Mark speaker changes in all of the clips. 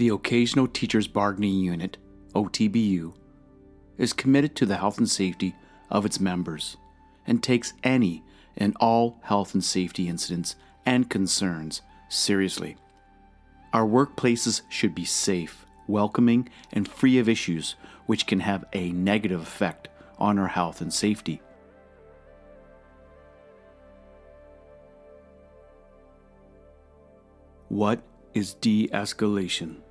Speaker 1: The Occasional Teachers Bargaining Unit, OTBU, is committed to the health and safety of its members and takes any and all health and safety incidents and concerns seriously. Our workplaces should be safe, welcoming, and free of issues which can have a negative effect on our health and safety. What is de-escalation?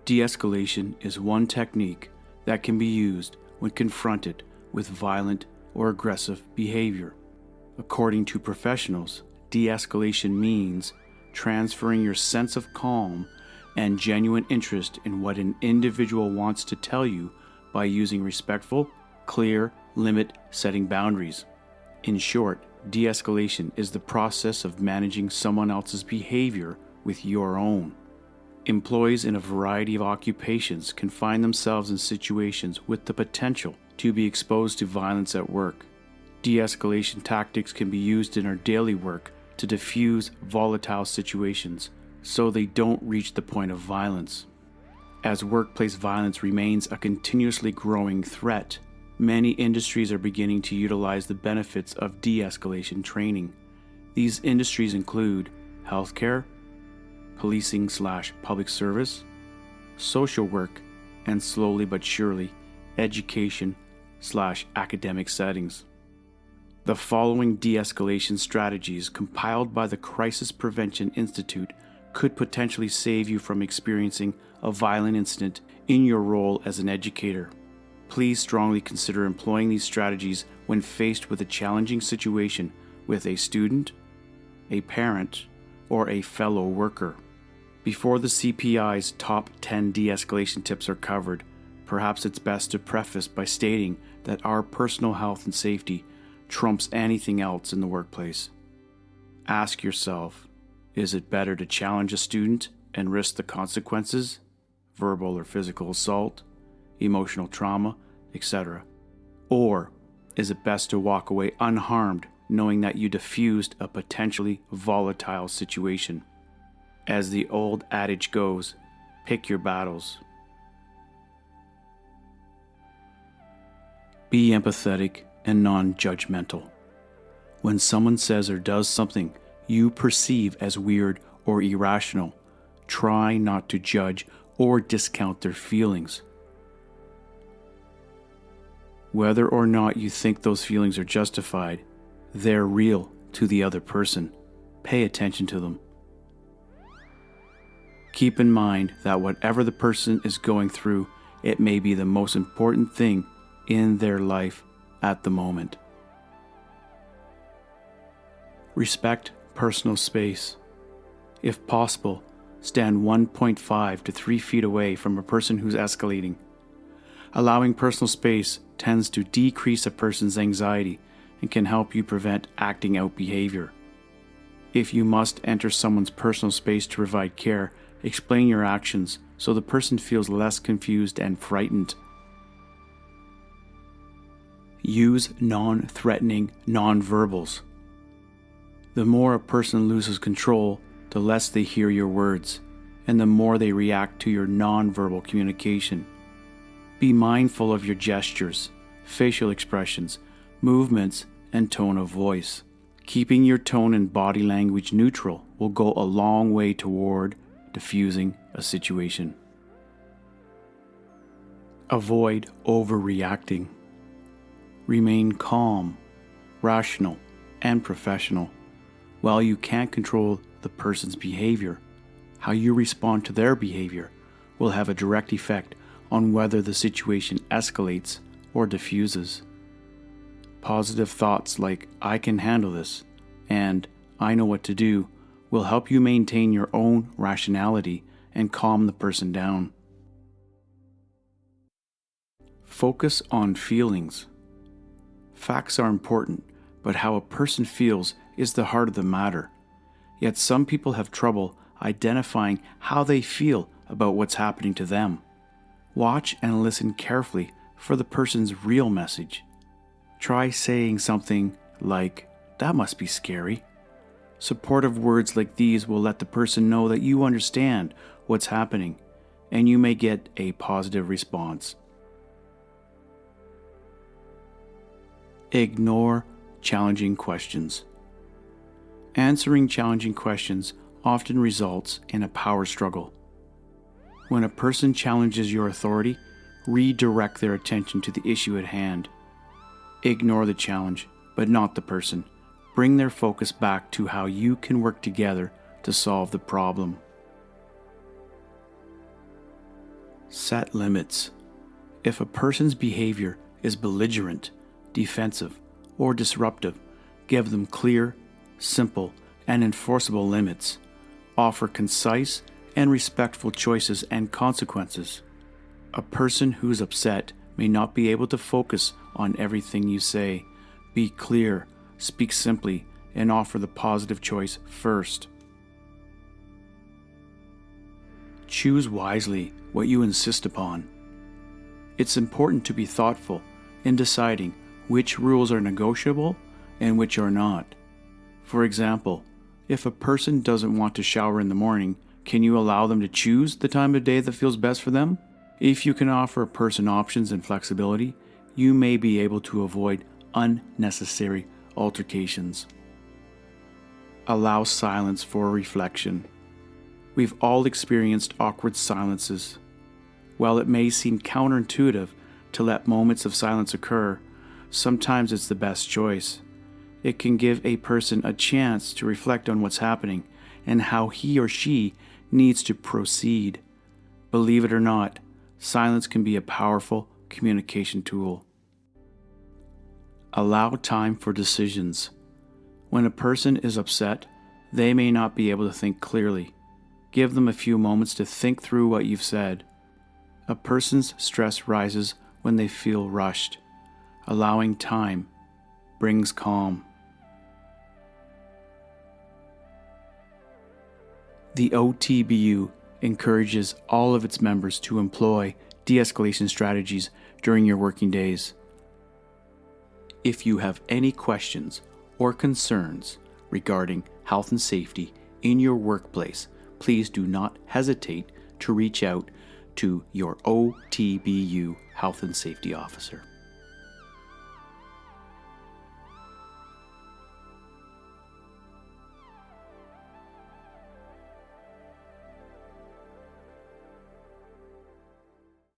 Speaker 1: De-escalation is one technique that can be used when confronted with violent or aggressive behavior. According to professionals, de-escalation means transferring your sense of calm and genuine interest in what an individual wants to tell you by using respectful, clear, limit-setting boundaries. In short, de-escalation is the process of managing someone else's behavior with your own. Employees in a variety of occupations can find themselves in situations with the potential to be exposed to violence at work. De-escalation tactics can be used in our daily work to diffuse volatile situations so they don't reach the point of violence. As workplace violence remains a continuously growing threat, many industries are beginning to utilize the benefits of de-escalation training. These industries include healthcare, policing/public service, social work, and slowly but surely, education/academic settings. The following de-escalation strategies compiled by the Crisis Prevention Institute could potentially save you from experiencing a violent incident in your role as an educator. Please strongly consider employing these strategies when faced with a challenging situation with a student, a parent, or a fellow worker. Before the CPI's top 10 de-escalation tips are covered, perhaps it's best to preface by stating that our personal health and safety trumps anything else in the workplace. Ask yourself, is it better to challenge a student and risk the consequences, verbal or physical assault, emotional trauma, etc.? Or is it best to walk away unharmed knowing that you diffused a potentially volatile situation? As the old adage goes, pick your battles. Be empathetic and non-judgmental. When someone says or does something you perceive as weird or irrational, try not to judge or discount their feelings. Whether or not you think those feelings are justified, they're real to the other person. Pay attention to them. Keep in mind that whatever the person is going through, it may be the most important thing in their life at the moment. Respect personal space. If possible, stand 1.5 to 3 feet away from a person who's escalating. Allowing personal space tends to decrease a person's anxiety and can help you prevent acting out behavior. If you must enter someone's personal space to provide care, explain your actions so the person feels less confused and frightened. Use non-threatening nonverbals. The more a person loses control, the less they hear your words, and the more they react to your nonverbal communication. Be mindful of your gestures, facial expressions, movements, and tone of voice. Keeping your tone and body language neutral will go a long way toward diffusing a situation. Avoid overreacting. Remain calm, rational, and professional. While you can't control the person's behavior, how you respond to their behavior will have a direct effect on whether the situation escalates or diffuses. Positive thoughts like, "I can handle this," and "I know what to do," will help you maintain your own rationality and calm the person down. Focus on feelings. Facts are important, but how a person feels is the heart of the matter. Yet some people have trouble identifying how they feel about what's happening to them. Watch and listen carefully for the person's real message. Try saying something like, "That must be scary," Supportive words like these will let the person know that you understand what's happening, and you may get a positive response. Ignore challenging questions. Answering challenging questions often results in a power struggle. When a person challenges your authority, redirect their attention to the issue at hand. Ignore the challenge, but not the person. Bring their focus back to how you can work together to solve the problem. Set limits. If a person's behavior is belligerent, defensive, or disruptive, give them clear, simple, and enforceable limits. Offer concise and respectful choices and consequences. A person who's upset may not be able to focus on everything you say. Be clear, speak simply, and offer the positive choice first. Choose wisely what you insist upon. It's important to be thoughtful in deciding which rules are negotiable and which are not. For example, if a person doesn't want to shower in the morning, can you allow them to choose the time of day that feels best for them? If you can offer a person options and flexibility, you may be able to avoid unnecessary altercations. Allow silence for reflection. We've all experienced awkward silences. While it may seem counterintuitive to let moments of silence occur, sometimes it's the best choice. It can give a person a chance to reflect on what's happening and how he or she needs to proceed. Believe it or not, silence can be a powerful communication tool. Allow time for decisions. When a person is upset, they may not be able to think clearly. Give them a few moments to think through what you've said. A person's stress rises when they feel rushed. Allowing time brings calm. The OTBU encourages all of its members to employ de-escalation strategies during your working days. If you have any questions or concerns regarding health and safety in your workplace, please do not hesitate to reach out to your OTBU Health and Safety Officer.